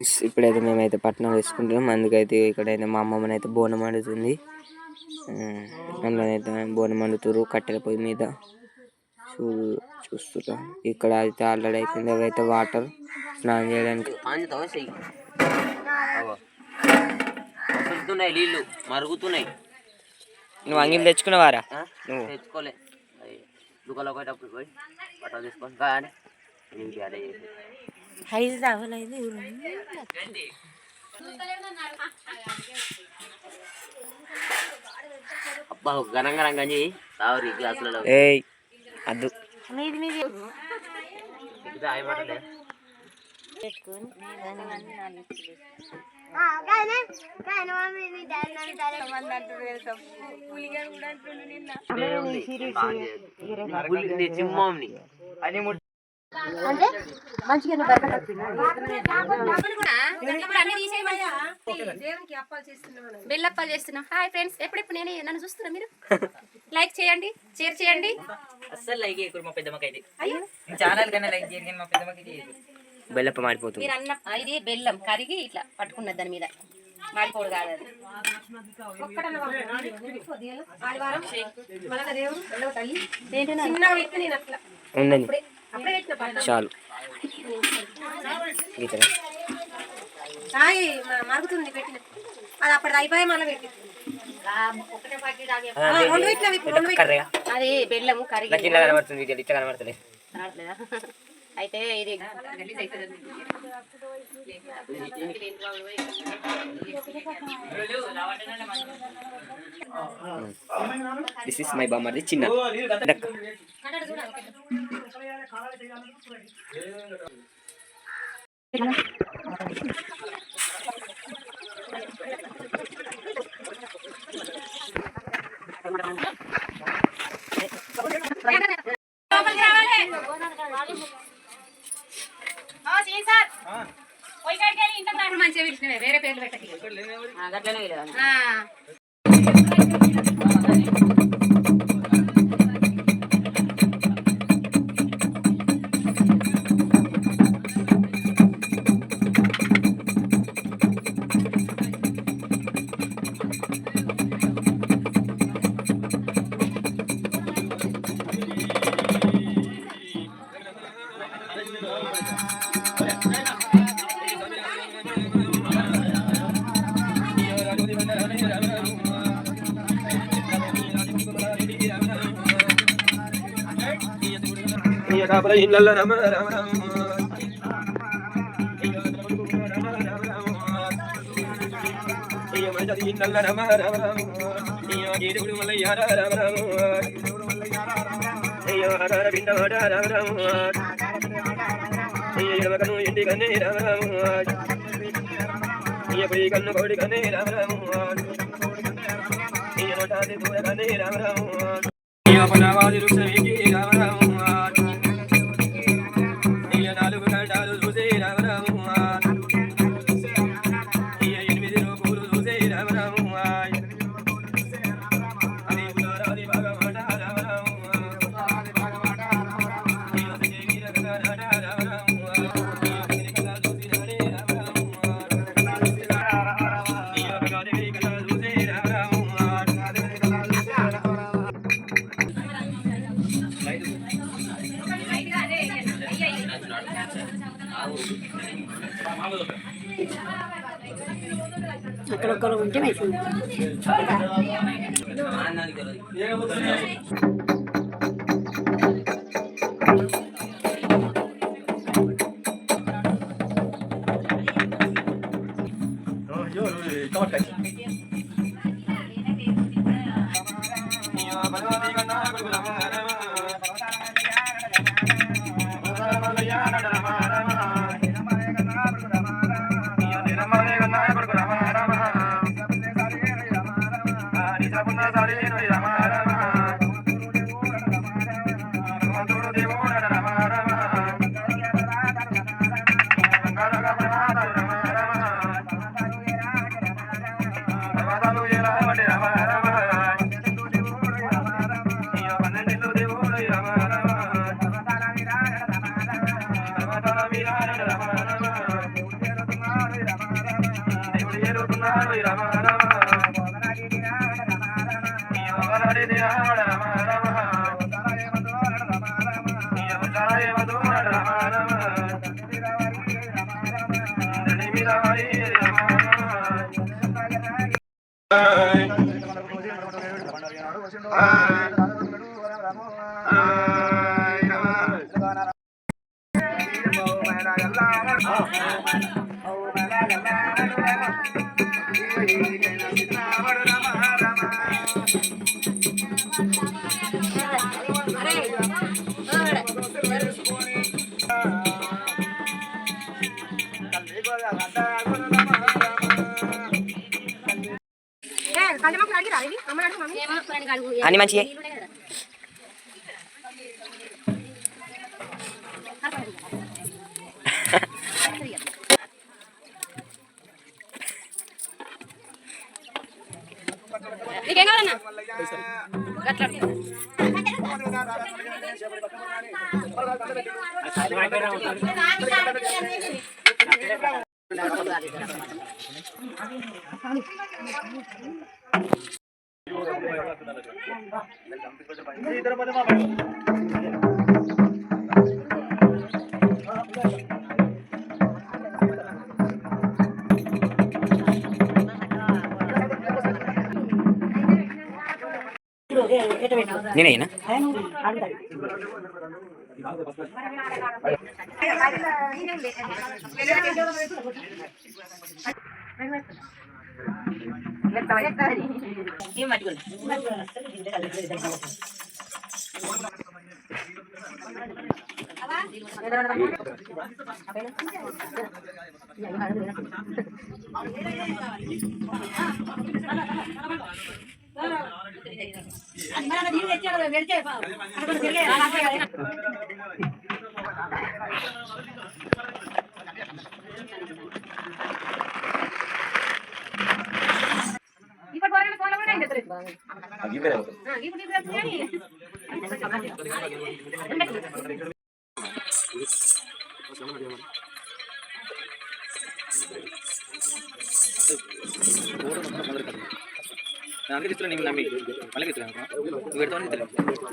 ఇప్పుడైతే మేమైతే పట్నం వేసుకుంటున్నాం. అందుకైతే ఇక్కడైతే మా అమ్మమ్మని అయితే బోనం వండుతుంది. అందులోనైతే బోనం వండుతురు కట్టెల పొయ్యి మీద చూస్తున్నా. ఇక్కడ అయితే ఆల్రెడీ అయిపోయింది. అవైతే వాటర్ స్నానం చేయడానికి నీళ్ళు మరుగుతున్నాయి. నువ్వు అంగిలు తెచ్చుకున్నావారా? నువ్వు తెచ్చుకోలే. దుకాణంలో పోయేటప్పుడు పోయి బట్టలు తీసుకొని కానీ అబ్బా ఘనంగా రంగంజి రావరి గ్లాసులలో అద్దు ఆయమంటలే సింహంని అంటే మంచిగా బెల్లప్పాలు చేస్తున్నాం. హాయ్ ఫ్రెండ్స్, ఎప్పుడెప్పుడు నేనే నన్ను చూస్తున్నా మీరు లైక్ చేయండి, షేర్ చేయండి. అస్సలు లైక్ చేయకూడదు మా పెద్దమ్మకైతే. ఛానల్ కన్నా లైక్ చేయరు కానీ మా పెద్దమ్మకైతే బెల్లప్ప మాడిపోతుంది. మీరు అన్న ఇది బెల్లం కరిగి ఇట్లా పట్టుకున్నది దాని మీద మాడిపోడు కాదు అది. ఉండండి చాలు. మరుగుతుంది పెట్టిన అది అప్పటి అయిపోయి మళ్ళీ పెట్టి అది బెల్లము కరిగి కనబడుతుంది. అయితే ఇది దిస్ ఇస్ మై బామ్మర్ది చిన్న మంచిగా పిలిచినవే వేరే పేర్లు పెట్టకి అక్కడొక్కరు ఉంటే అన్ని మంచిగా నీకేం కావాలన్నా నేనేనా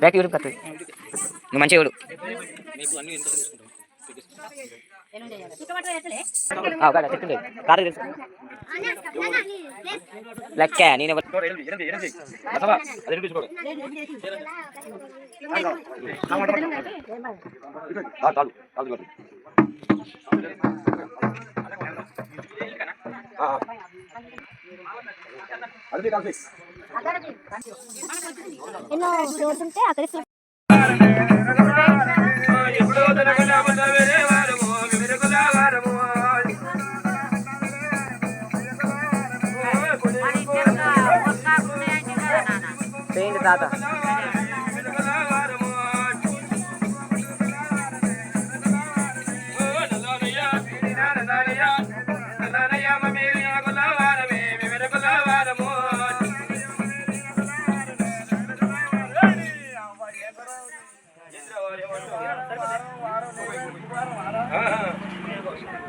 బ్యాక్ యూట్యూబ్ కట్టు నువ్వు మంచిగా చూడు కాదు తెలుసు లెక్క నేను ఎన్నో ఫ్లోర్స్ ఉంటే అక్కడ పెయింట్ తాత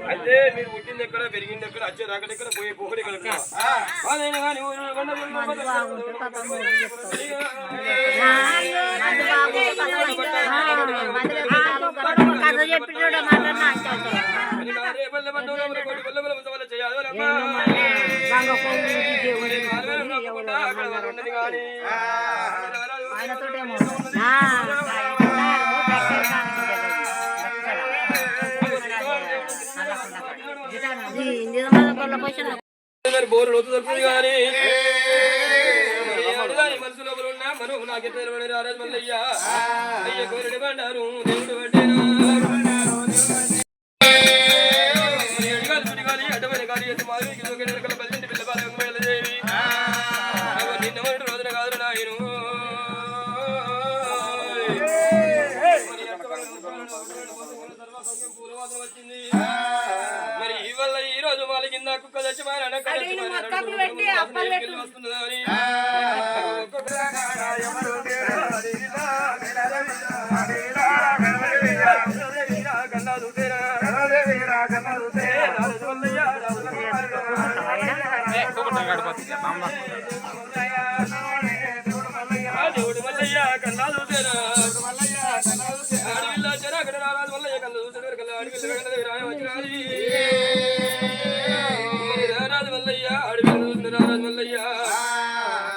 అయితే మీరు పుట్టింది ఎక్కడ పెరిగింది ఎక్కడ వచ్చే రాకడ ఎక్కడ పోయే పోకడి ఎక్కడ బోరు లోతు దొరుకుతుంది కానీ మనసు లోపల ఉన్న మనో నాకెట్లా రారాజు మల్లయ్య అయ్య కోరిడి బండారు దేవుడు అడ్డమైన గాలి పల్లెంటి పిల్ల బాలదేవి నిన్న రోజున కాదు నాయను వచ్చింది మరి ఇవల్ల ఈ రోజు వాళ్ళ కింద కుక్క చచ్చిపోయిన వస్తున్నదని దేవుడు మల్లయ్య కన్నా చూసేనా అడవిలో చెరాగడ రారాజు మల్లయ్య కన్నా చూసేవారు కల్లా అడవిలో రాయ వచ్చినాది రారాజు మల్లయ్య అడవిలో చూసిన రారాజు మల్లయ్య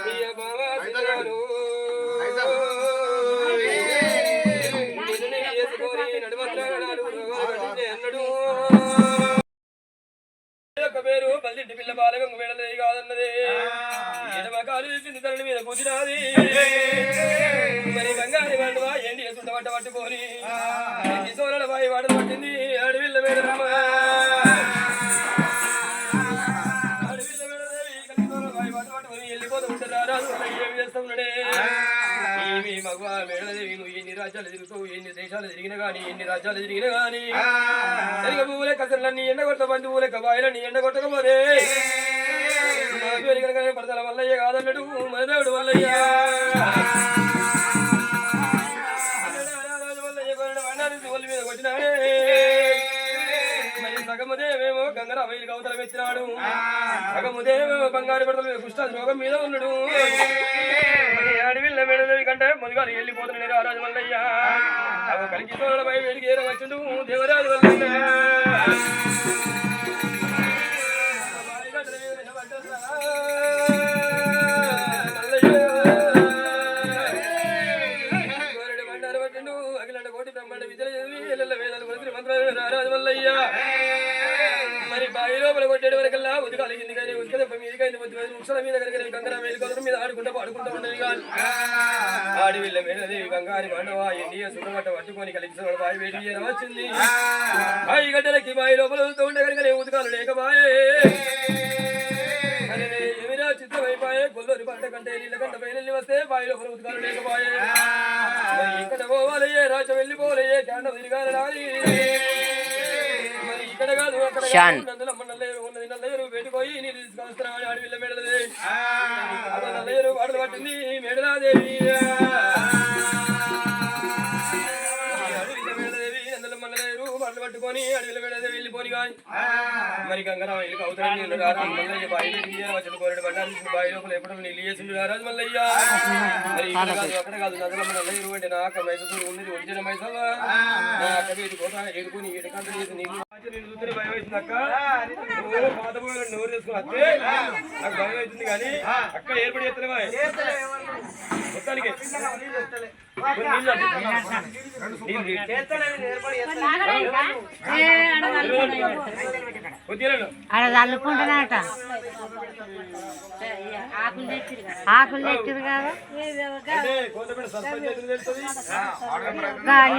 అయ్య బాబా సిద్ధరాను నిన్ను చేసుకొని నడుమంత్రాలు అన్నాడు పేరు పల్లింటి పిల్ల బాలగంగు వేడలే కాదన్నదే ఎడమకాలు తీసింది తల్లి మీద కూర్చున్నది మరి బంగారి వండువా ఎండి వేసుకుంట వంట పట్టుకొని సోనల బాయి వాడలు పట్టింది అడవిల్ల వేడమ్మ అడవిల్ల వేడదేవి కలిసి సోనల బాయి వాట పట్టుకొని వెళ్ళిపోతూ ఉంటారా ఏమి చేస్తున్నాడే ఏమి మగవా వేడదేవి నువ్వు ఎన్ని రాజ్యాలు తిరుగుతావు ఎన్ని దేశాలు తిరిగిన గాని ఎన్ని రాజ్యాలు తిరిగిన గాని సరిగా పువ్వులే కసర్లన్నీ ఎండగొట్ట బంతి పువ్వులే కబాయిలన్నీ ఎండగొట్టకపోతే పడతల వల్లయ్య కాదన్నాడు మన దేవుడు వల్లయ్య ఒళ్ళు మీద కొట్టినాడే మరి సగముదేమేమో గంగర వైలు కవతల పెట్టినాడు సగముదేమేమో బంగారు పడతల మీద కుష్ఠ రోగం మీద ఉన్నాడు అడవిల్ల మెడదేవి కంటే మొదగారు వెళ్ళిపోతున్నాడు ఆ రాజు వల్లయ్య అవి కలిసి పై వేడికి ఏర వచ్చిండు దేవరాజు వల్లయ్య మరి బావి లోపల కొట్టేడు వరకల్లా ఉదికాలింది కానీ ఉదిక మీద వృక్షాల మీద గంగర వేలుకొదల మీద ఆడుకుంటూ పాడుకుంటూ ఉండేది కానీ ఆడి వీళ్ళ మేడదేవి గంగారి మండవా ఎండియ సుఖమట్ట పట్టుకొని కలిసి బావి వేడి వచ్చింది బావి గడ్డలకి బావి లోపల ఉండే కనుక ఉదికాలు లేకబాయే ఏమిరా చిత్తమైపోయే గొల్లూరి పంట కంటే నీళ్ళ గంట పైన వస్తే బావి లోపల ఉదికాలు లేకబాయే ఇక్కడ పోవాలయ్యే రాజ వెళ్ళిపోలయ్యే క్యాండ తిరిగాలి రాలి మరి ఇక్కడ కాదు అక్కడ నల్లయ్యరు ఉన్నది నల్లయ్యరు పెట్టుకోయి నీళ్ళు తీసుకొస్తున్నామని అడవిల్ల మేడలదే నల్లయ్యరు వాడలు పట్టింది మేడలాదేవి వాడలు పట్టుకొని అడవిల్ల మేడదే వెళ్ళిపోని కానీ మరి గంగరామ వెళ్ళి అవుతాడు బావి వచ్చిన కోరడు బండారు బావి లోపల ఎప్పుడు నీళ్ళు చేసిండు రారాజు మల్లయ్య మరి అక్కడ కాదు నదులమ్మ నల్లయ్యరు అంటే నా అక్క మైసూరు ఉన్నది ఒరిజిన మైసవ్వ నా అక్క వీటి కోట ఎడుకుని ఎడకంత చేసి నీళ్ళు చూస్తే భయం అవుతుంది అక్క పాత పోయిన నోరు తీసుకుని వస్తే నాకు భయం అవుతుంది కానీ అక్క ఏర్పడి చేస్తలేవా మొత్తానికి ఆడ చల్లుకుంటున్నాట ఆకులు తెచ్చారు కదా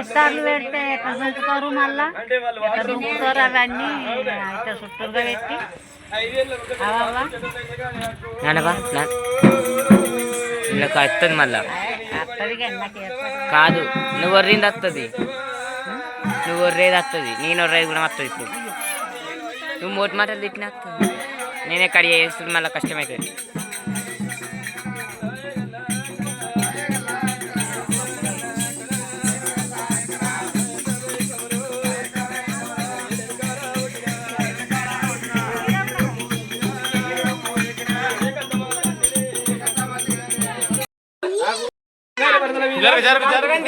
ఇస్తార్లు పెడితే ఎక్కడ చుట్టుతారు మళ్ళా ఎక్కడ చుట్టుతారు అవన్నీ ఇట్లా చుట్టూరుగా పెట్టి వస్తుంది మళ్ళా కాదు నువ్వు వర్రింది వస్తుంది నువ్వు వర్రేది వస్తుంది నేను వర్రేది కూడా వస్తుంది ఇప్పుడు నువ్వు మోటి మాటలు తిట్టిన వస్తుంది నేను ఎక్కడ చేస్తుంది మళ్ళీ కష్టమవుతుంది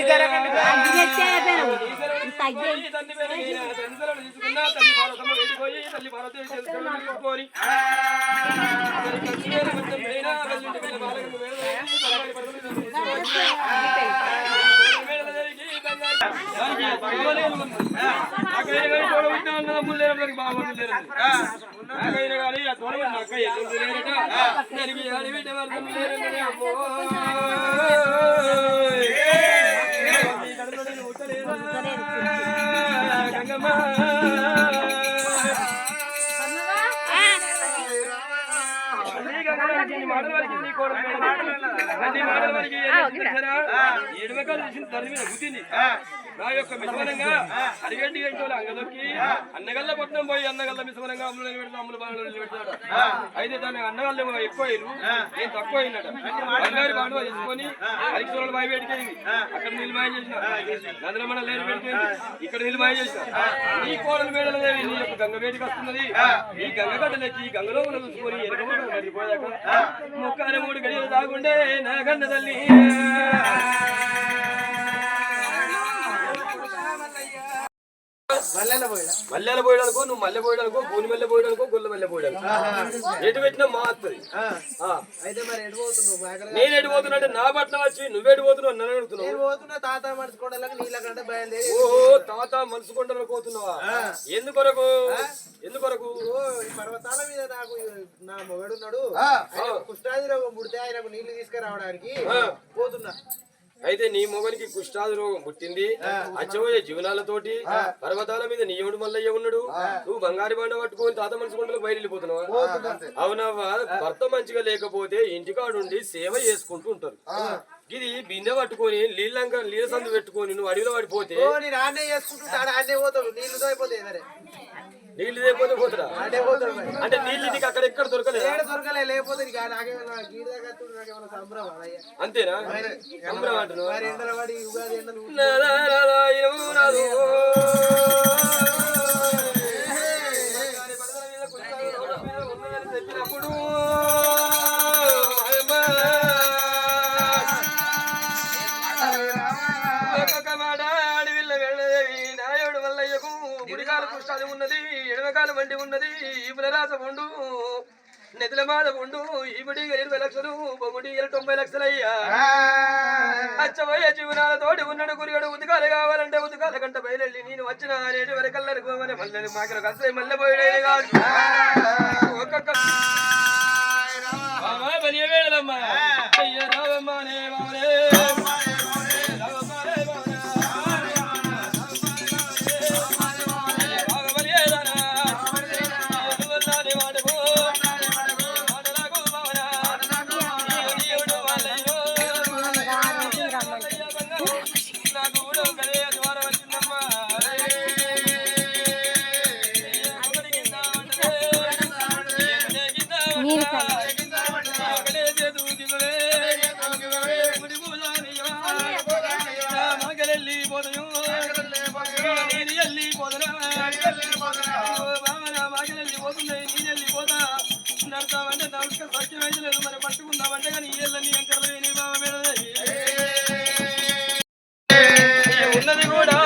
జరగండి ఎడమకాలు చూసిన తల్లి మీద గుద్దింది నా యొక్క మిశ్వరంగా అడిగండి ఏంటో అంగదొక్కి అన్నగల్ల పట్నం పోయి అన్నగల్ల మిశ్వరంగా అమ్ములు పెడతా అమ్ములు బాగా పెడతాడు. అయితే దాని అన్నగల్ల ఎక్కువ నేను తక్కువ అయినట బంగారు బాండువ తీసుకొని అరిక్షలు బాయి పెడిపోయింది. అక్కడ నీళ్ళు మాయ చేసిన నదులమణ లేరు పెడిపోయింది. ఇక్కడ నీళ్ళు మాయ చేసిన ఈ కోడలు మేడలు లేవి నీ యొక్క గంగ వేడికి వస్తున్నది. ఈ గంగ గడ్డలకి గంగలో చూసుకొని ఎనకమూడు గడిపోయాక ముక్కాల 3 గడియలు తాగుండే నా గన్న తల్లి. మల్లెల పోయడానికో నువ్వు మల్లె పోయడానికో గూని మల్లె పోయడానికో గొల్ల మల్లె పోయడానికి ఎటు పెట్టినా మా అత్తది. నేను ఎటు పోతున్నా అంటే నా పట్ల వచ్చి నువ్వేటు పోతున్నావు నన్ను అడుగుతున్నావు. తాత మనసుకోవడానికి నీళ్ళకంటే బయలుదేరి ఓహో తాత మనసు కొండలు పోతున్నావా? ఎందుకొరకు ఎందుకొరకు? పర్వతాల మీద నాకు నా మొగడున్నాడు కుష్ఠాది రోగం పుడితే ఆయనకు నీళ్లు తీసుకురావడానికి పోతున్నా. అయితే నీ మొగనికి కుష్ఠాది రోగం పుట్టింది. అచ్చబోయే జీవనాలతోటి పర్వతాల మీద నీయుడు మల్లయ్య ఉన్నాడు. నువ్వు బంగారు బండ పట్టుకొని తాత మనసు కొండలకు బయలు వెళ్ళిపోతున్నావా? అవునవ్వా. భర్త మంచిగా లేకపోతే ఇంటికాడుండి సేవ చేసుకుంటూ ఉంటారు. ఇది బిందె పట్టుకొని నీళ్ళ సందు పెట్టుకొని నువ్వు అడవిలో పడిపోతే ఆనే చేసుకుంటుంటాడు. ఆనే పోతాడు నీళ్లు అయిపోతాయి. నీళ్ళు లేకపోతే పోతురా అంటే నీళ్ళు నీకు అక్కడ ఎక్కడ దొరకలేదు. దొరకలే లేకపోతే సంబరం అంతేనా? సంబరం అంటున్నావు. ఎండల పడి ఉగాది ఎండలు చెప్పినప్పుడు కుష్టాది ఉన్నది, ఎడమకాల వండి ఉన్నది, ఈపుల రాస ఉండు, నెతిల మాద ఉండు, ఈపుడి 20 లక్షలు, బొమ్ముడి 90 లక్షలయ్యా. అచ్చబోయే జీవనాలతోటి ఉన్నాడు గురిగడు. ఉతకాలు కావాలంటే ఉతకాల కంట బయలుళ్ళి నేను వచ్చిన అనేటి వరకల్లరుకోమని మల్లె మాకలు కస్తే మల్లె పోయడే కాదు. ఒక్కొక్క వేళమ్మా అయ్య రావమ్మానే బావనే మరి పట్టుకుందామంటే కానీ ఉన్నది కూడా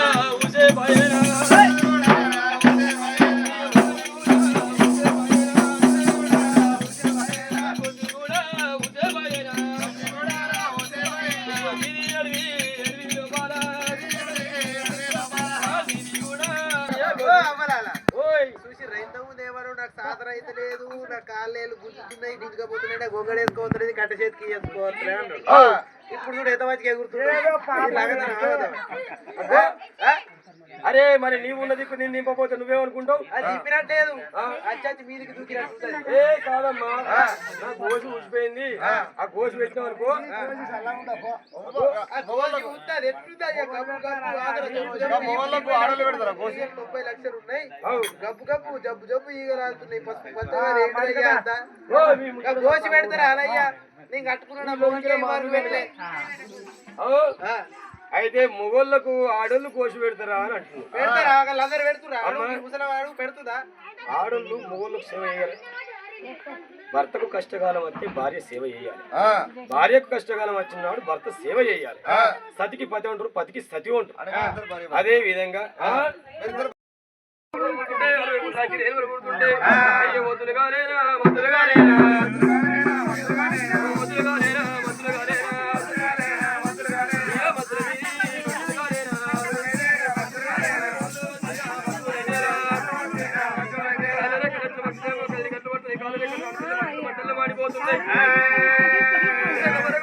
సాధన అయితే లేదు. నా కాళ్ళు గుంజుతున్నాయి, గుంజుకపోతున్నాయి, నా గొంగళ వేసుకోవద్దు, కట్ట చేతికి వేసుకోవద్దు అన్నాడు. ఇప్పుడు చూడు ఎంత మంచిగా ఎగురుతున్నాడు. అరే మరి నీవు ఉన్నది నేను నింపపోతే నువ్వేమనుకుంటావు? అది నింపినట్లేదు, అచ్చి మీదికి దూకినట్టు. ఏ కాదమ్మా, నా గోసి ఊసిపోయింది. ఆ గోసి పెట్టినావు అనుకో, ఉంటుంది ఎట్లుంటుంది. 90 లక్షలు ఉన్నాయి. గబ్బు గబ్బు జబ్బు జబ్బు ఈగ రాస్తున్నాయి. గోసి పెడతారా అలయ్యా? నేను కట్టుకున్నా అయితే మొగోళ్ళకు ఆడోళ్ళు కోసి పెడతారా అని అంటున్నారు. పెడతారా? వాళ్ళందరూ పెడుతురా? ముసలివాడు పెడుతుందా? ఆడోళ్ళు మొగోళ్ళకు సేవ చేయాలి. భర్తకు కష్టకాలం వస్తే భార్య సేవ చేయాలి. భార్యకు కష్టకాలం వచ్చినాడు భర్త సేవ చేయాలి. సతికి పతి ఉంటారు, పతికి సతి ఉంటారు. అదే విధంగా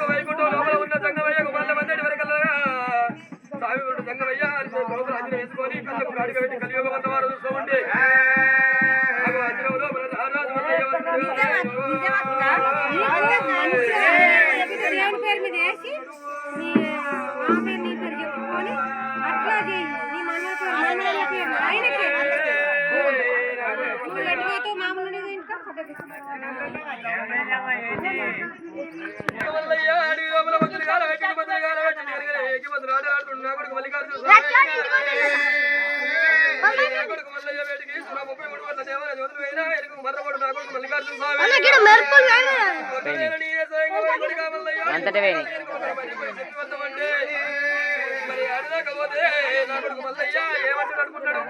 వైకుంఠం లోపల ఉన్న సంగమయ్యకు మళ్ళీ మంది వరకల్లా సామి సంగమయ్య వేసుకొని కళ్ళకు కాడిగా పెట్టి కలియుగ వంద వారు చూస్తూ ఉంటే మల్లయ్య అడవి లోపల మంత్రిగాల పెట్టిండు మంత్రిగాల పెట్టిండు కనుక ఏకి మంత్రి ఆడుతున్నాడు నా కొడుకు మల్లికార్జున స్వామి కొడుకు మల్లయ్య వేటికి 33 కోట్ల దేవాల జ్యోతులు వేయినా ఎరుకు మర్రబడు నా కొడుకు మల్లికార్జున స్వామి అంతటే వేయి మరి అడగకపోతే నా కొడుకు మల్లయ్య ఏమంటాడు అనుకుంటాడు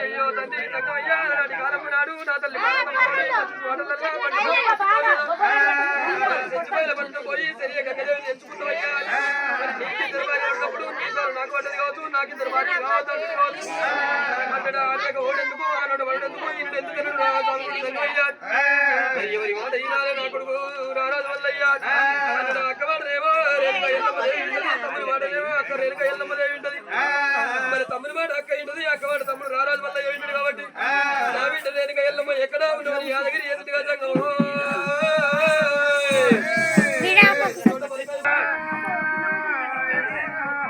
అయ్యో తండ్రి తగ్గయ్యా నాటి కాలం నాడు నా తల్లి పోయి సరిగా గంగదేవి తెచ్చుకుంటామయ్యా నాకు పడ్డది కావచ్చు నాకు ఇద్దరు భార్య కావచ్చు ఓడెందుకు ఆనాడు వడెందుకు ఈయన ఎందుకన్నా ఎవరి మాట ఈనాలే నా కొడుకు రారాజు వల్లయ్యా అక్కవాడదేమో రేణుక ఎల్లమ్మదేవి తమ్ముడు వాడదేమో అక్క రేణుక ఎల్లమ్మదేవి ఉంటది మరి తమ్ముడు మాట అక్క ఉంటది అక్కవాడు తమ్ముడు రారాజు వల్లయ్య ఉంటాడు కాబట్టి నా బిడ్డ రేణుక ఎల్లమ్మ ఎక్కడ ఉండవని యాదగిరి ఎదుటిగా సంగం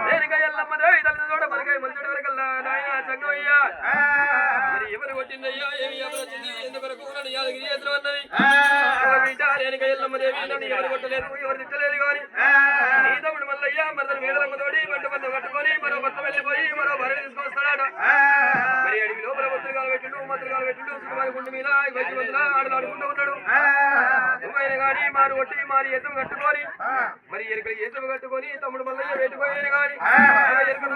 రేణుక ఎల్లమ్మదేవి తల్లి చోట మనకై మంచుడు వరకల్లా నాయన సంగం అయ్యా మరి ఎవరు కొట్టిందయ్యా ఏమి ఎవరు వచ్చింది ఎందుకొరకు యాదగిరి ఎదురు అన్నది రేణుక ఎల్లమ్మదేవి నన్ను ఎవరు కొట్టలేదు ఎవరు తిట్టలేదు కానీ నీ తమ్ముడు మల్లయ్య మరదలు మేడలమ్మతోడి మంట మంద పట్టుకొని మరో భర్త వెళ్ళిపోయి మరో భార్య తీసుకొస్తాడట మరి అడిగి లోపల మంత్రిగాలు పెట్టిండు సుకుమారి గుండు మీద వచ్చి మందుల ఆడలాడుకుంటూ ఉన్నాడు నువ్వైనా కానీ మారు కొట్టి మారి ఎత్తులు కట్టుకొని మరి ఎరుకలు ఎత్తులు కట్టుకొని తమ్ముడు మల్లయ్య పెట్టుకోయిన కానీ ఎరుకల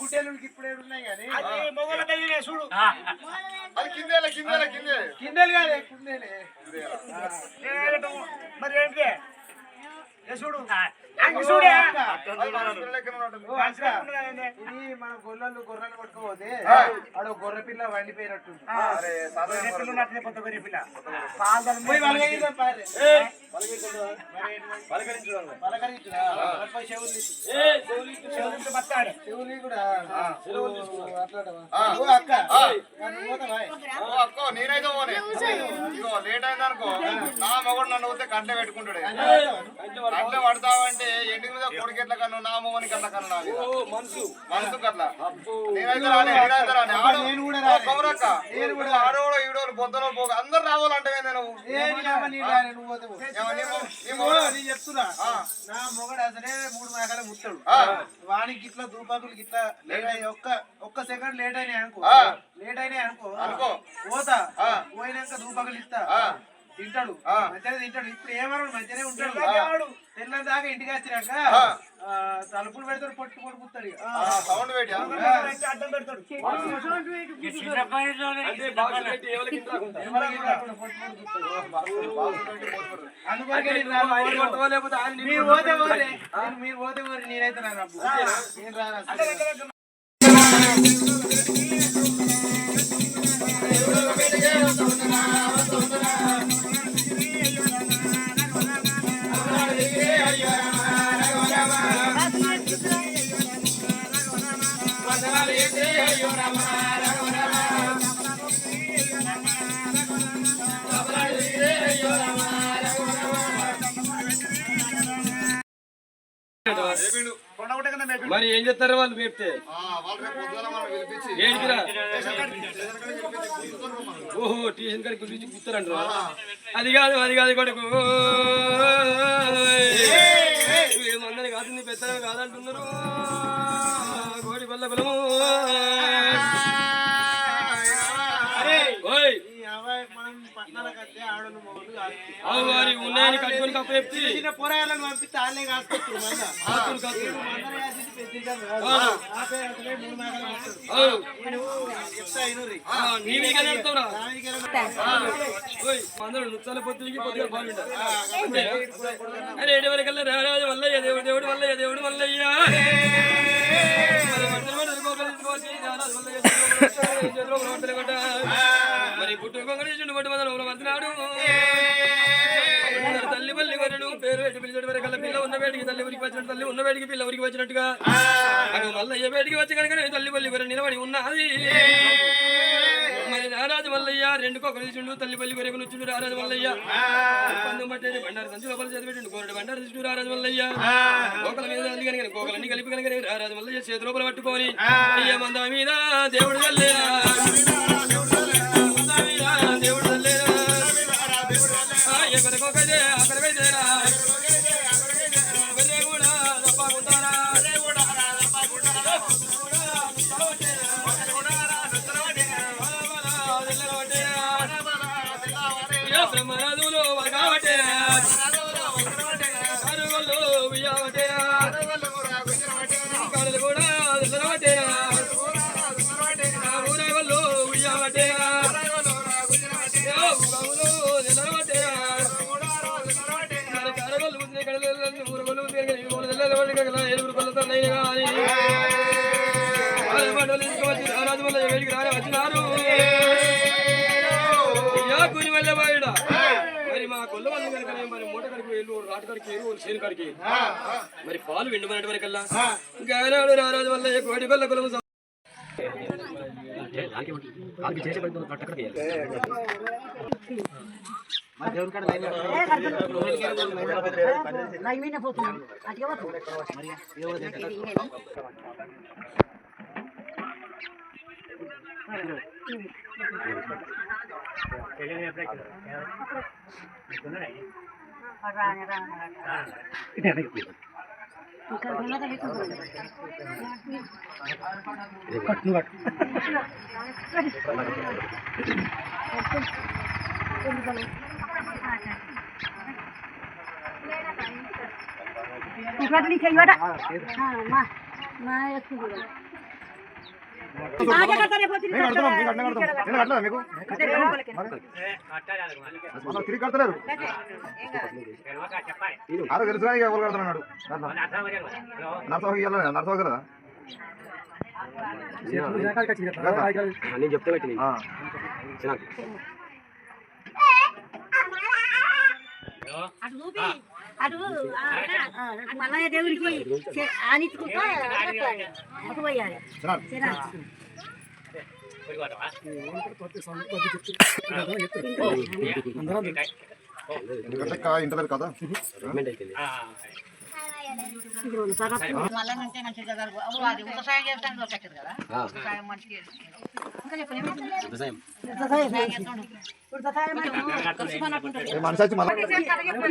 గుడ్డెలు ఇప్పుడే ఉన్నాయి కానీ చూడు కిందలు కాదే కుందేలే మరి ఏంటి చూడు ఇది మన గొర్రెలు పట్టుకోపోతే ఆడ గొర్రె పిల్ల వండిపోయినట్టుంది నేనైతే లేట్ అయిందనుకో నా మగడు నన్ను వస్తే కంట పెట్టుకుంటాడు కంట పడతావంటే ఎండి మీద కొడుకు ఎట్లా కన్నా నా మొగని కట్ల కన్నా మనసు కట్ల నేనైతే రాని ఆడోడు ఈడోడు బొద్దలో పోక అందరు రావాలంటే నువ్వు చెప్తున్నా నా మొగడు అసలే 3 మేకలే ముట్టాడు వానికి ఇట్లా దూపాకులు ఇట్లా ఒక్క సెకండ్ లేట్ అయినాయి అనుకో పోతా పోయినాక దూపాకులు ఇస్తా తింటాడు మంచిగానే తింటాడు ఇప్పుడు ఏమన్నాడు మంచిగానే ఉంటాడు తెల్లని దాకా ఇంటికి వచ్చినాక తలుపులు పెడతాడు పొట్టు పొడుపుతాడు సౌండ్ అడ్డం పెడతాడు మీరు పోతే నేనైతే నేను రాను మరి ఏం చేస్తారు వాళ్ళు మేపితే ఏంటిరా ఓహో ట్యూషన్ కాడికి పిలిచి కూర్తారంట అది కాదు కొడుకు మందని కాదు పెద్దగా కాదంటున్నారు కోడి పల్ల బలము వారి ఉన్నాయని కట్టుకొని కప్పు చెప్తే పోరాయాలను పంపిస్తే వాళ్ళే కాసుకొస్తారు అందరూ నృత్యాల పొద్దుకి పొద్దుగా బాగుంటారు అరే ఎడవరకల్లా రారాజు వల్లయ్య దేవుడు వల్లయ్య దేవుడు వల్లయ్య మరి పుట్టు కొంగడు పట్టు మందలు మంత్రాడు తల్లి పల్లి వరడు పేరు పెట్టి పిలిచేటి వరకల్లా పిల్ల ఉన్న వేడికి తల్లి ఊరికి వచ్చినట్టు తల్లి ఉన్న వేడికి పిల్ల ఊరికి వచ్చినట్టుగా మల్లయ్య వేడికి వచ్చి కనుక తల్లి పల్లి వర నిలబడి ఉన్నది మరి రారాజు మల్లయ్య రెండు కొక్కలు తీసుండు తల్లి పల్లి కొరకు నుంచుండు రారాజు మల్లయ్య పందు పట్టేది బండారు సంచి లోపల చదివిండు కోరడు బండారు తీసుడు రారాజు మల్లయ్య కోకల మీద కనుక కోకలన్నీ కలిపి కనుక రారాజు మల్లయ్య చేతి లోపల పట్టుకొని అయ్య మంద మీద దేవుడు వెళ్ళేరా దేవుడు వెళ్ళేరా ఎక్కడికొకదే అక్కడికైతేరా కూడా తప్పకుంటారా బ్రహ్మరాజులు కాబట్టి కరుగలు బియ్యవటేరా కడులు కూడా నిలబట్టేరా ఊరగలు బియ్యవటేరా నిలబట్టేరా కరగలు ఊరగలు ఏడుగురు కొలతో రాజు వల్ల వేడికి రాని వచ్చినారు కూని వల్ల బయట మరి మా కొల్ల వల్ల కనుక మరి మూట కడికి వెళ్ళు రాటు కడికి వెళ్ళు చేను కడికి మరి పాలు వెండుమన్నటి వరకల్లా గానాడు రారాజు వల్ల కోడి కొల్ల కులము తిరిగి కడతలేరు అరే తెలుసుగా ఎవరు కడుతున్నాడు నర్సోగి కదా నేను చెప్తా అటు మల్లయ్య దేవుడికి ఆనిచ్చుకుంటా అటు పోయాలి ఎందుకంటే ఇంటర్ కదా మళ్ళీ మంచిగా కదా అది వ్యవసాయం చేస్తాను కట్టదు కదా వ్యవసాయం మంచిగా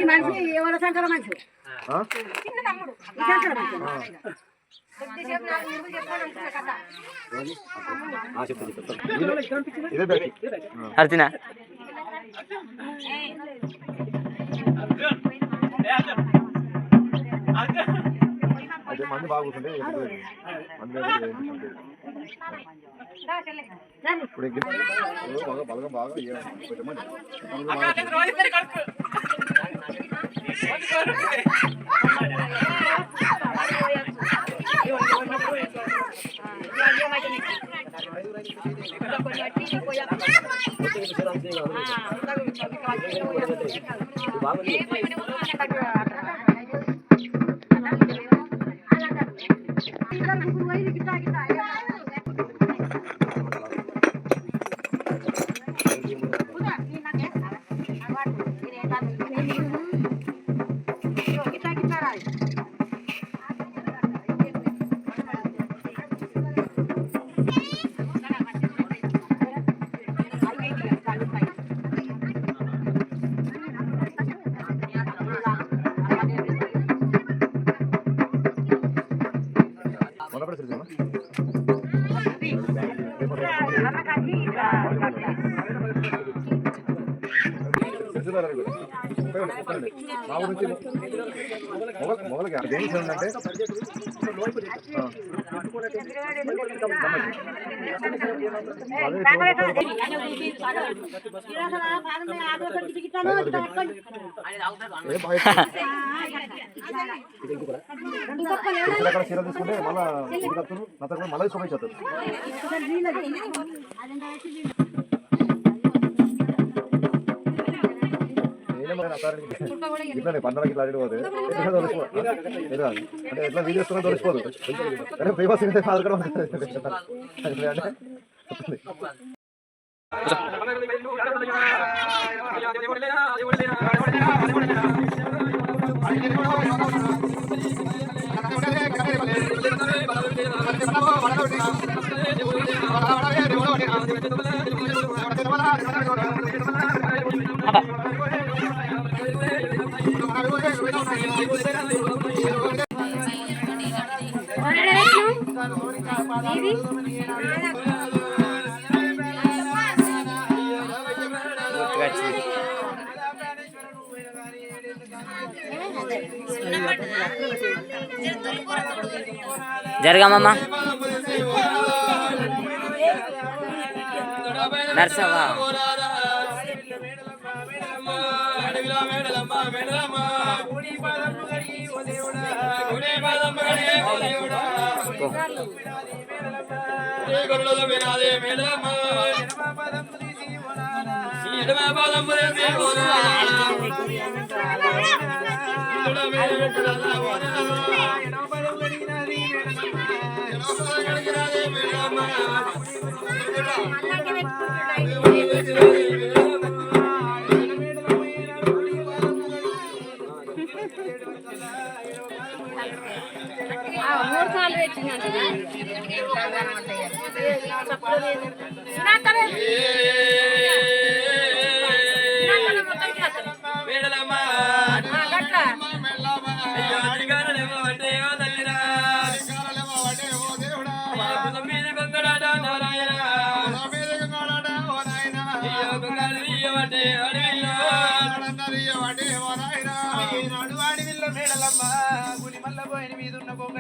మనిషి ఎవరి సంకర మనిషి అర్చన అయితే మంది బాగుంటుంది ఇప్పుడు బలగం బాగా మా గురించి మొగలకి దేనికి ఉందంటే చీర తీసుకుంటే మళ్ళీ మళ్ళీ చూపించారు ఇట్లా పంటలకి ఇట్లా అడిగిపోతే అంటే ఎట్లా వీడియోస్ తోలిసిపోదు ఫేమస్ ఆధార్ కార్డు జరగమ్మా నర్సవా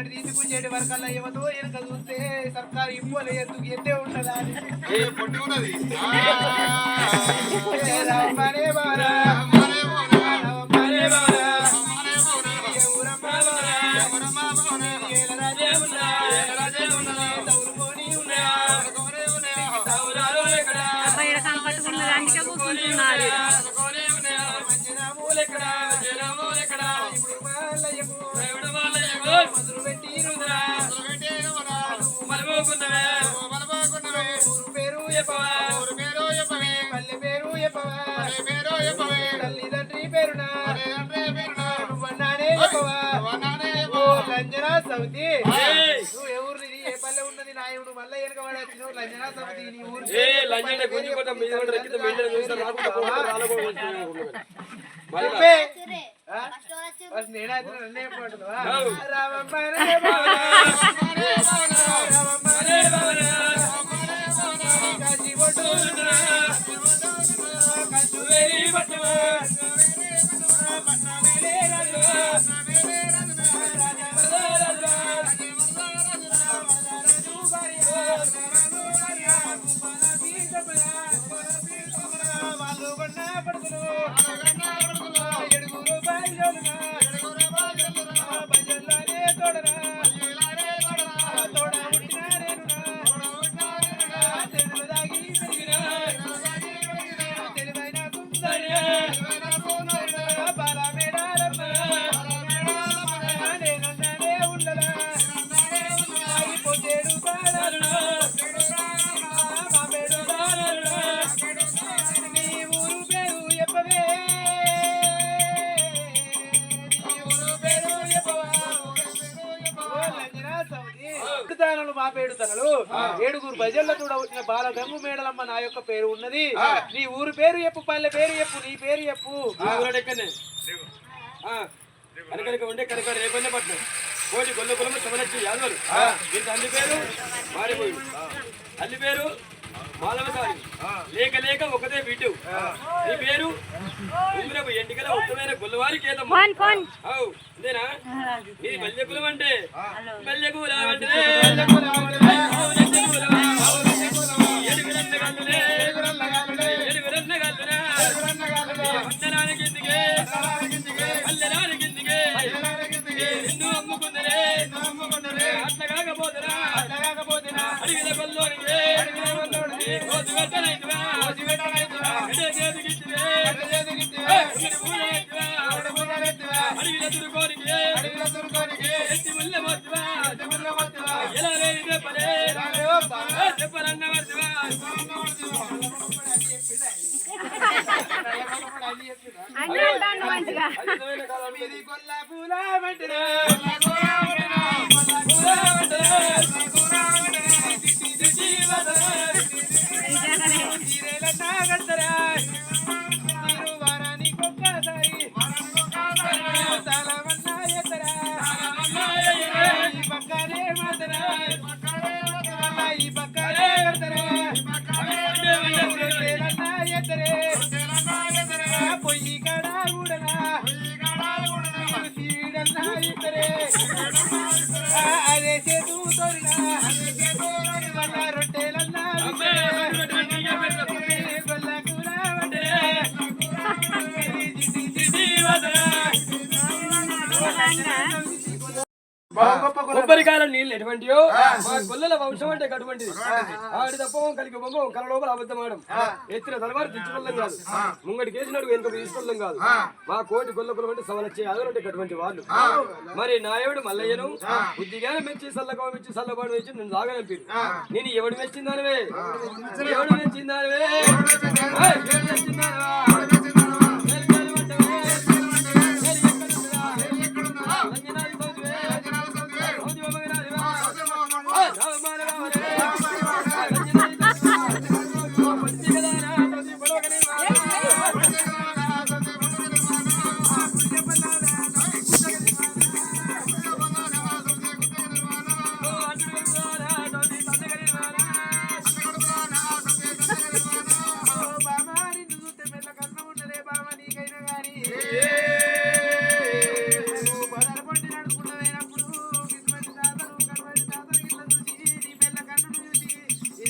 తీసుకుంచేటి వరకల్లా ఏమతో వెనక చూస్తే సర్కారు ఇవ్వలే ఎందుకు ఎత్తే ఉంటదా తల్లిదండ్రి పేరునా లంజనా సౌతి నువ్వు ఎవరిది ఏ పల్లె ఉన్నది నాయుడు మళ్ళీ వెనకబడి వచ్చినావు లంజనా సౌతి నీ ఊరు నేనైతే నన్నే పడుతుందా ఏడుగురు భజన్ల కూడా వచ్చిన బాలగంగు మేడలమ్మ నా యొక్క పేరు ఉన్నది నీ ఊరు పేరు చెప్పు పల్లె పేరు చెప్పు నీ పేరు చెప్పు ఉండే కనుక రేపన్నే పట్నం కోటి గొల్ల కులము సమలచ్చి యాదవులు దీంతో అల్లి పేరు మారిపోయి అల్లి పేరు మాలవసారి లేక లేక ఒకదే బిడ్డు నీ పేరు ఉంగరపు ఎంటికల ఉత్తమైన గొల్లవారి కేదమ్మ అంతేనా నీ బల్య కులం అంటే బల్య కులం అంటే ఎలా కొబ్బరికాయల నీళ్ళు ఎటువంటియో మా గొల్లల వంశం అంటే అటువంటిది. ఆడి తప్పం కలిగి బొమ్మం కల లోపల అబద్ధమాడం ఎత్తిన తలవారు తెచ్చుకోవడం కాదు, ముంగటి కేసినాడు వెనుక తీసుకోవడం కాదు. మా కోటి గొల్లకులం అంటే సవలచ్చే ఆదరంటే అటువంటి వాళ్ళు. మరి నాయవుడు మల్లయ్యను బుద్ధిగా మెచ్చి సల్లకం మెచ్చి సల్లబాటు మెచ్చి నేను సాగనంపి నేను ఎవడు మెచ్చిందానివే ఎవడు మెచ్చిందానివే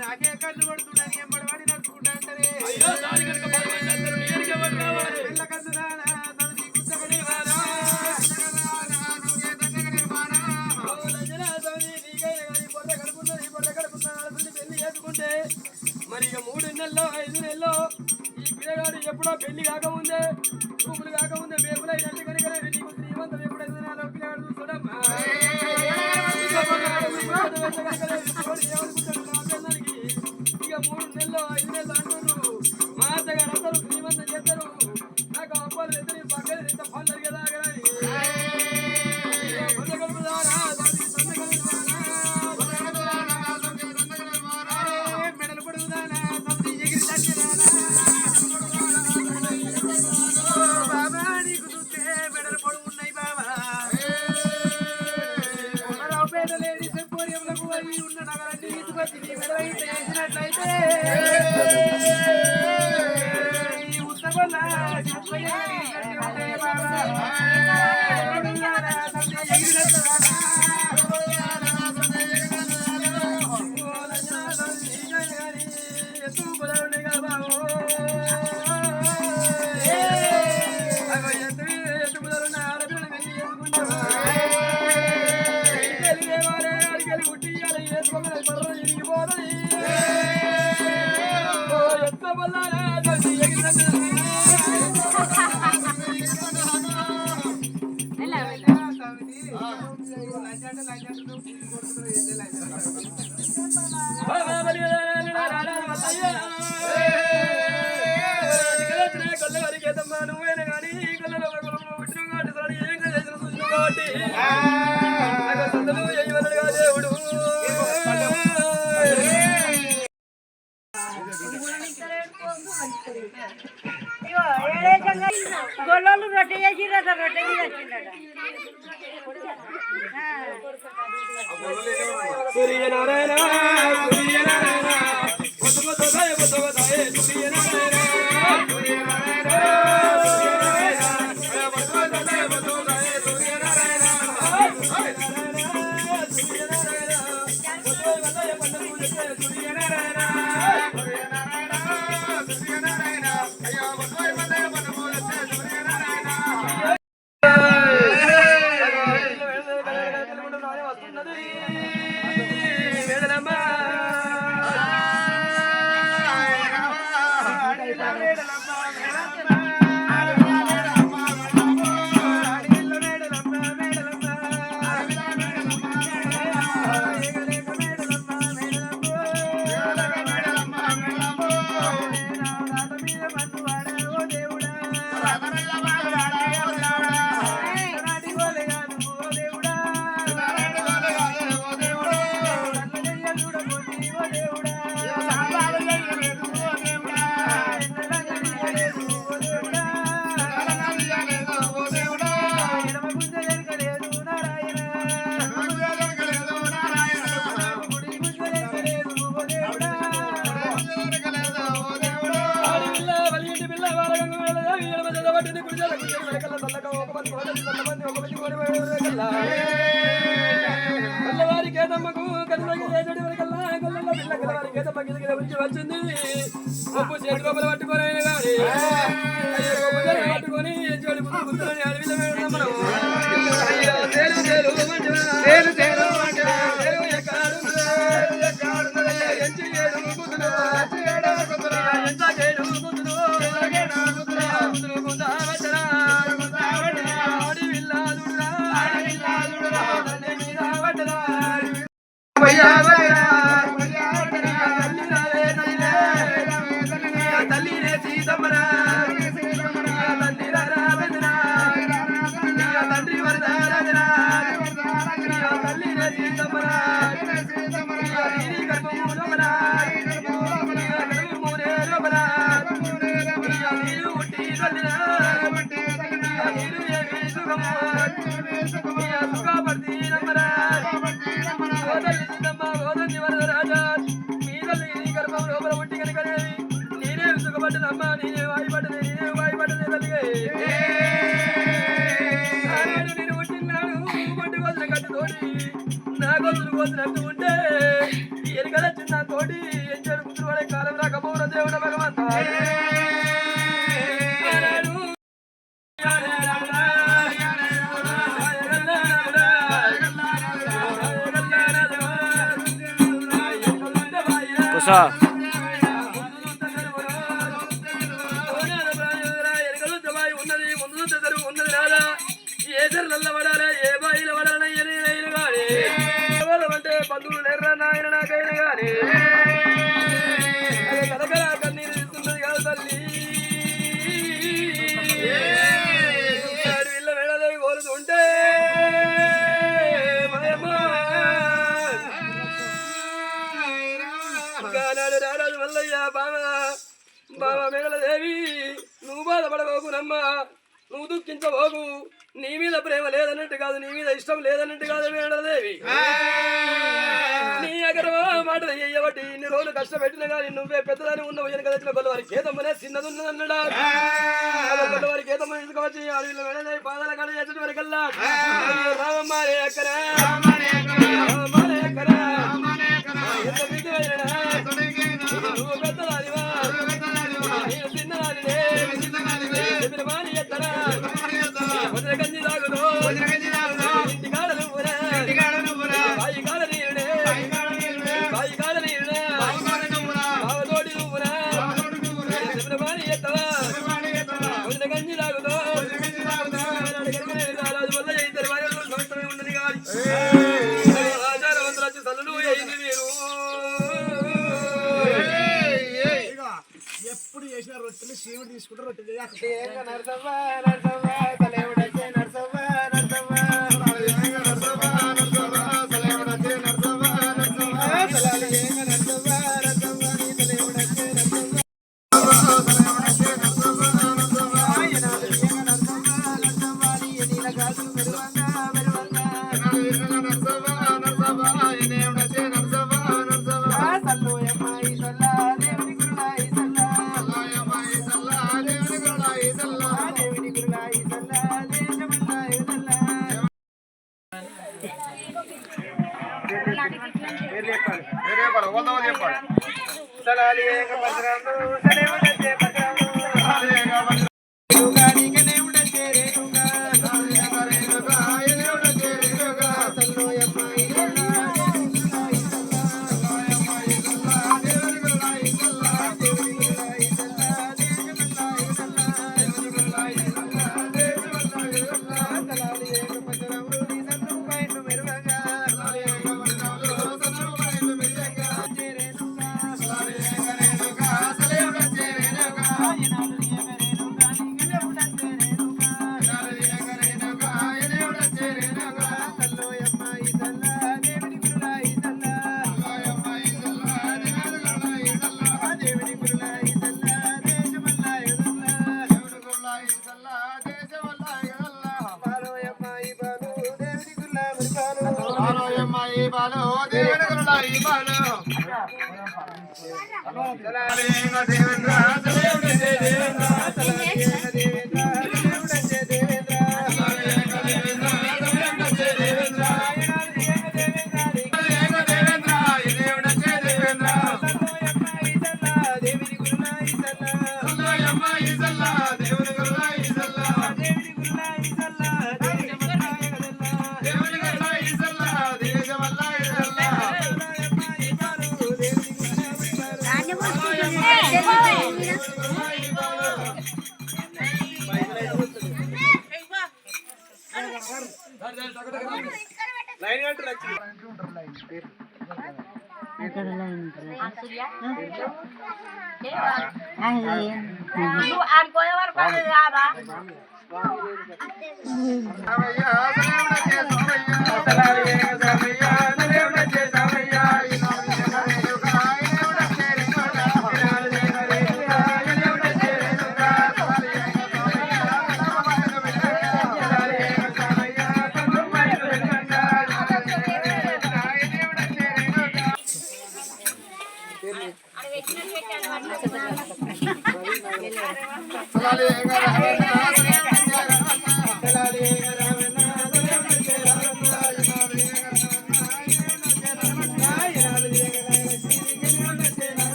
నాకే కన్ను పడుతుండని ఎంబడవాడి నడుచుకుంటా అంటారే పిల్ల కన్ను రానా తనది గుద్దగనే వారా పెళ్లి చేసుకుంటే మరి ఇక 3 నెలల్లో 5 నెలల్లో ఈ పిల్లగాడు ఎప్పుడో పెళ్లి కాకముందే చూపులు కాకముందే వేపులు అయినట్టు కనుక నీకు శ్రీమంతం ఎప్పుడైతే పిల్లగాడు చూడమ్మా ఇక 3 నెలలు 5 నెలలు అంటున్నారు. మా అత్తగారు అందరూ శ్రీమంతం చేస్తారు. నాకు అప్పాలు ఎదురు పక్కన ఇంత పనులు కదా మెడలు పొడుగుదానా ఎగిరి బాబా నీకు చూస్తే మెడలు పొడుగున్నాయి బాబా. రావుపేట లేడీస్ ఎంపోరియంలకు పోయి ఉన్న నగరాన్ని తీసుకొచ్చి నీ మెడలైతే వేసినట్లయితే ఈ ఉత్తగొల్ల బాబా నువ్వేనా కానీ దేవుడు గొల్లోళ్ళు రొట్టె చేసిరట రొట్టె వచ్చిందట సూర్యనారాయణ సూర్యనారాయణ వచ్చింది పప్పు చేతి లోపల పట్టుకొని కానీ పట్టుకొని చెడు గుర్తులని అడవిలో వేయడం మనం తేలు తేలు తేలు తేలు తల్లినే సీతమ్మరా తండ్రి వరదారాజరా తల్లినే సీతమ్మరా గర్భమూలమరా గర్భమూలే లోపరా నీరు ఉట్టి తల్లిరా నీరు ఏమి సుఖము సుఖపడి నమ్మరా ఓదల్లి సీతమ్మ ఓదల్లి వరదరాజా మీ తల్లి నీ గర్భం లోపల ఉట్టి కనుక నేనే సుఖపడ్డదమ్మ నేనే వాయిపడ్డది నేనే వాయిపడ్డది తల్లి నేను పుట్టినాడు పట్టు కోసిన కట్టు తోటి నా గొంతులు కోసినట్టు ఉంటే ఎలుకల చిన్న తోటి ఎంచాడు పుత్రుడు పడే కాలం రాకపోవడం దేవుడ భగవంత కుసా ఉన్నది రాదా ఏ చెర్ల పడాలి ఏ బాయిల పడాలని కానీ అంటే బంధువులు లేర్రా నాయన నాకైనా కానీ కలకల కన్నీరు ఇస్తున్నది కాదు తల్లి వీళ్ళ మేడదేవి కోరుతుంటే నాడు రారాజు మల్లయ్య బాబా మేడలదేవి నువ్వు బాధపడబోకు నమ్మ నువ్వు దుఃఖించబోకు నీ మీద ప్రేమ లేదన్నట్టు కాదు నీ మీద ఇష్టం లేదన్నట్టు కాదు మేడలదేవి నీ అగరవా మాటలు చెయ్యబట్టి ఇన్ని రోజులు కష్టపెట్టిన కానీ నువ్వే పెద్దదాని ఉన్నావు వెనక తెచ్చిన గొల్లవారికి ఏదమ్మనే చిన్నది ఉన్నదన్నడా గొల్లవారికి ఏదమ్మని తీసుకువచ్చి అడవిలో మేడదేవి పాదాల కాడ చేసిన వరకల్లా రామమ్మారే అక్కరా రామమ్మారే అక్కరా ఎంత మీకు నువ్వు పెద్దదానివా నేను చిన్నదానినే చెప్పిన మాని ఎత్తరా వదిన గంజి తాగును ఇంటి కాడ నువ్వురా బాయి కాడ నీరునే బాయి కాడ నీరునే బావతోటి నువ్వురా చెప్పిన మాని ఎత్తవా వదిన గంజి తాగును రాజు వల్ల ఇద్దరు వారి సంవత్సరమే ఉన్నది కాదు ఆచారవంతులు వచ్చి సల్లులు అయింది మీరు ఎప్పుడు చేసిన రొట్టెలు శివుడు తీసుకుంటే రొట్టెలు నువ్వు ఆడుకోయే వరకు అది కాదా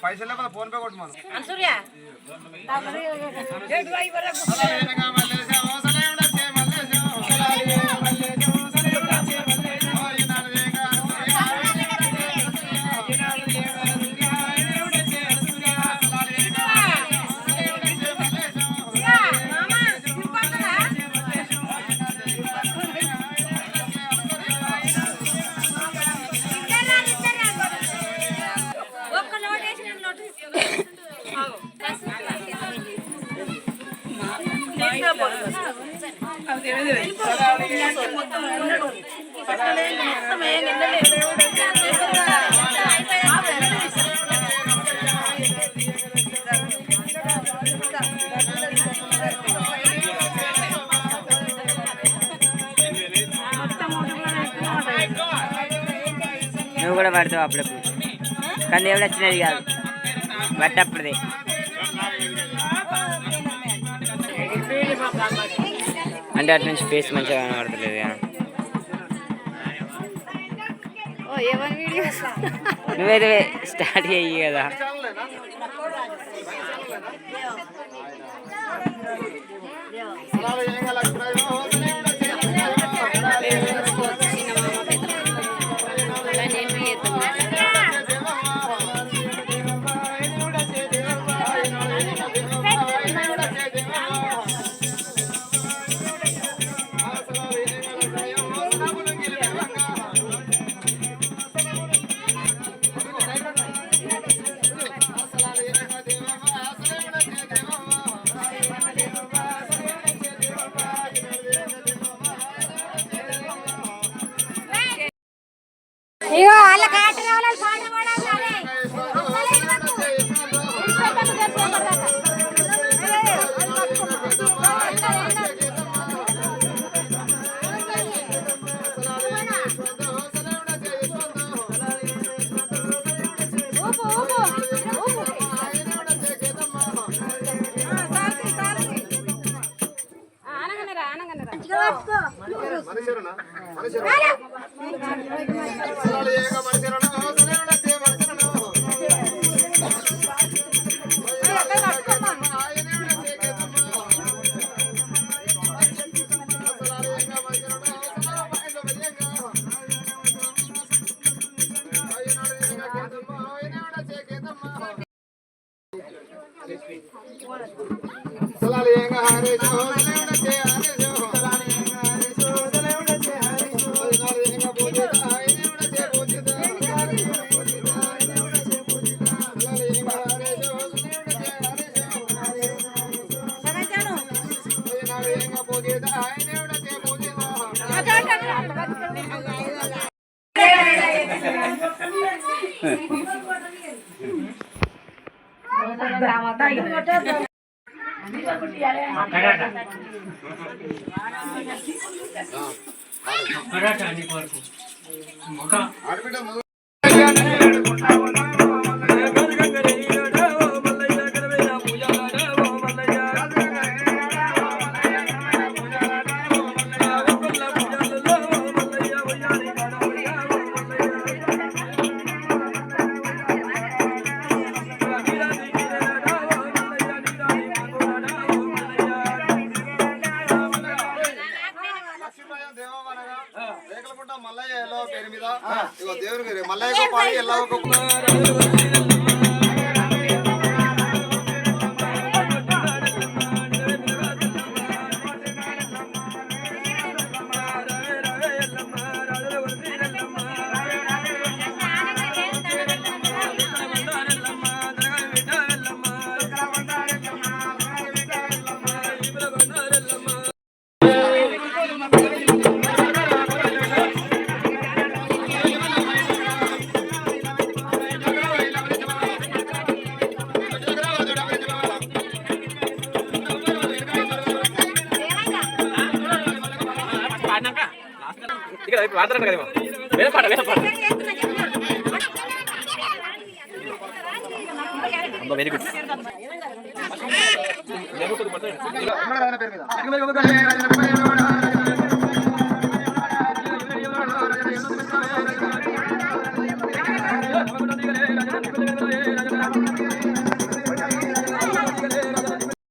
పైసలు లేకపోతే ఫోన్ పే కొట్టు మనం నువ్వు కూడా పడతావు అప్పుడప్పుడు కానీ దేవుడు వచ్చినది కాదు పట్టప్పుడుదే అంటే అటు నుంచి ఫేస్ మంచిగా కనబడతలేదు నువ్వేదో స్టార్ట్ అయ్యి కదా ఇగో వాళ్ళ కాట కావాలి పాట పాడాలి రేకలకుంట మల్లయ్య ఎల్లో పేరు మీద ఇగో దేవుని పేరు మల్లయ్య పాడి ఎల్లో వెరీ గుడ్